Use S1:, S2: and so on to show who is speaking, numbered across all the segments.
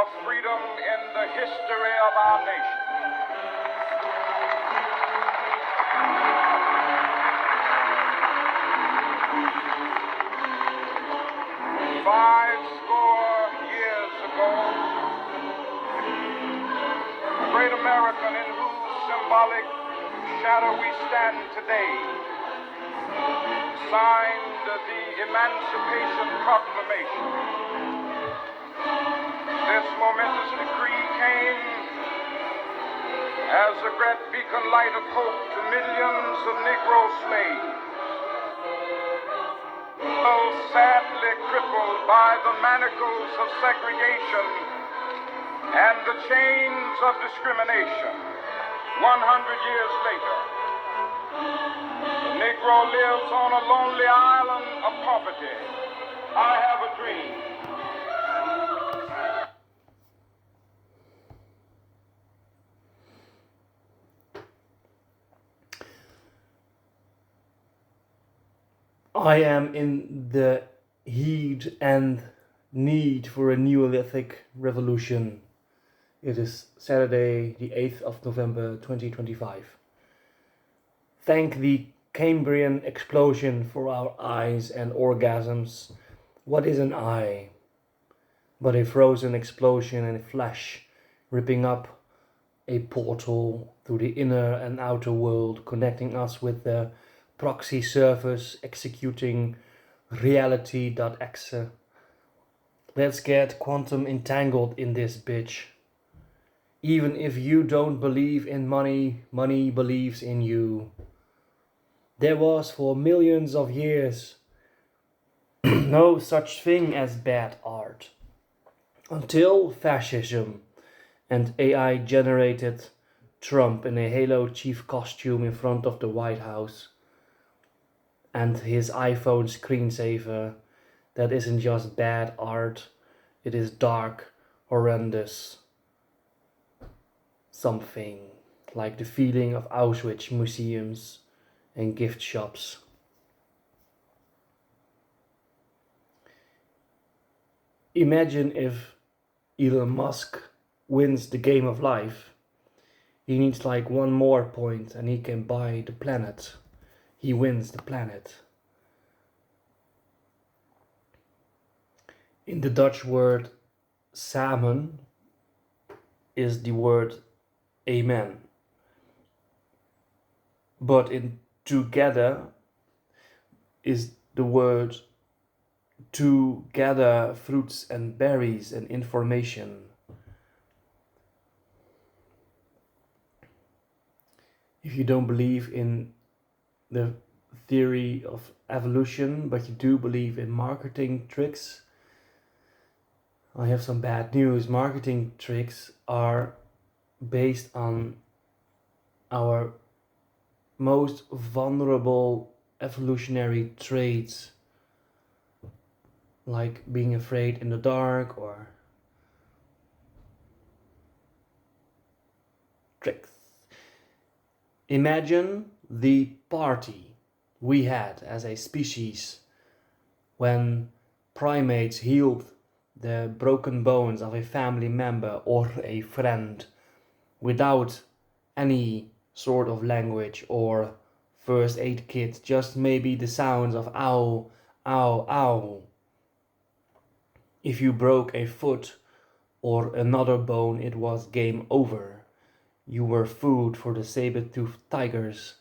S1: of freedom in the history of our nation. Five score years ago, the great American in whose symbolic shadow we stand today signed the Emancipation Proclamation. This momentous decree came as a great beacon light of hope to millions of Negro slaves, sadly crippled by the manacles of segregation and the chains of discrimination. 100 years later, the Negro lives on a lonely island of poverty. I have a dream.
S2: I am in the heat and need for a Neolithic revolution. It is Saturday, the 8th of November 2025. Thank the Cambrian explosion for our eyes and orgasms. What is an eye but a frozen explosion in flesh, ripping up a portal through the inner and outer world, connecting us with the proxy service executing reality.exe. Let's get quantum entangled in this bitch. Even if you don't believe in money, money believes in you. There was for millions of years no such thing as bad art. Until fascism and AI generated Trump in a Halo Chief costume in front of the White House and his iPhone screensaver. That isn't just bad art, it is dark, horrendous something, like the feeling of Auschwitz museums and gift shops. Imagine if Elon Musk wins the game of life. He needs like one more point and he can buy the planet. He wins the planet. In the Dutch word samen is the word amen. But in together is the word to gather fruits and berries and information. If you don't believe in the theory of evolution, but you do believe in marketing tricks, I have some bad news. Marketing tricks are based on our most vulnerable evolutionary traits, like being afraid in the dark or tricks. Imagine the party we had as a species when primates healed the broken bones of a family member or a friend without any sort of language or first aid kit, just maybe the sounds of ow, ow, ow. If you broke a foot or another bone, it was game over. You were food for the saber-toothed tigers.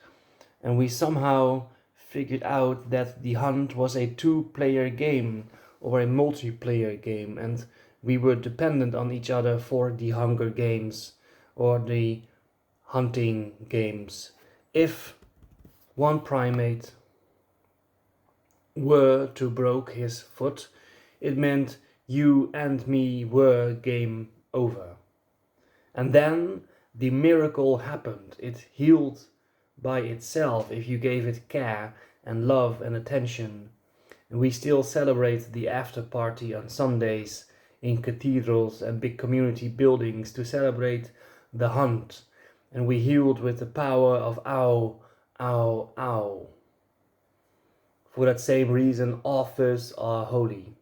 S2: And we somehow figured out that the hunt was a two-player game or a multiplayer game, and we were dependent on each other for the Hunger Games or the hunting games. If one primate were to break his foot, it meant you and me were game over. And then the miracle happened. It healed by itself if you gave it care and love and attention. And we still celebrate the after party on Sundays in cathedrals and big community buildings to celebrate the hunt. And we healed with the power of ow, ow, ow. For that same reason, authors are holy.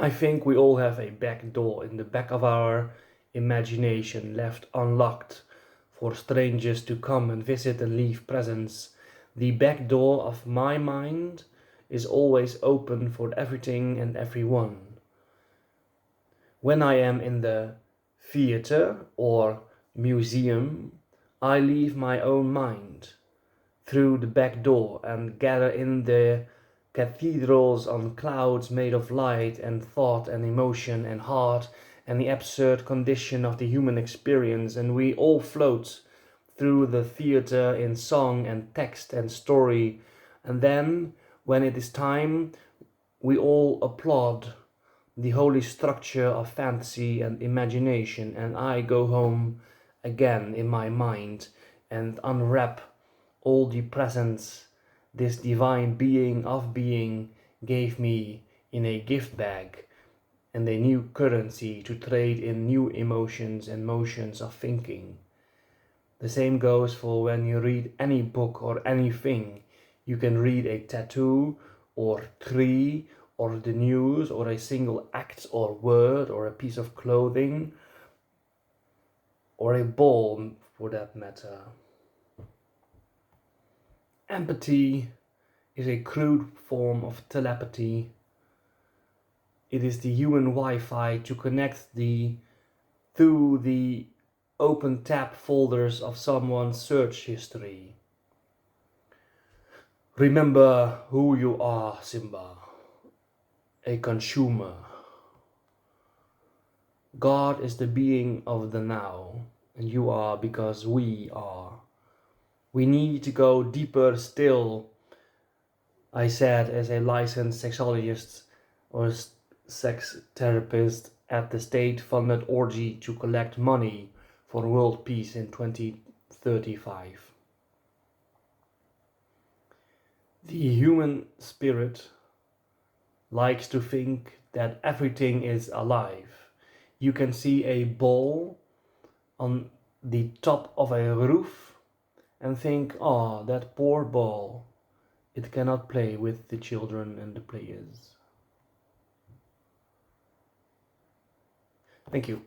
S2: I think we all have a back door in the back of our imagination left unlocked for strangers to come and visit and leave presents. The back door of my mind is always open for everything and everyone. When I am in the theater or museum, I leave my own mind through the back door and gather in the cathedrals on clouds made of light and thought and emotion and heart and the absurd condition of the human experience, and we all float through the theater in song and text and story, and then when it is time we all applaud the holy structure of fantasy and imagination, and I go home again in my mind and unwrap all the presents this divine being of being gave me in a gift bag and a new currency to trade in new emotions and motions of thinking. The same goes for when you read any book or anything. You can read a tattoo or tree or the news or a single act or word or a piece of clothing or a ball for that matter. Empathy is a crude form of telepathy. It is the human Wi-Fi to connect through the open tab folders of someone's search history. Remember who you are, Simba. A consumer. God is the being of the now, and you are because we are. We need to go deeper still, I said as a licensed sexologist or sex therapist at the state-funded orgy to collect money for world peace in 2035. The human spirit likes to think that everything is alive. You can see a ball on the top of a roof and think, oh, that poor ball. It cannot play with the children and the players. Thank you.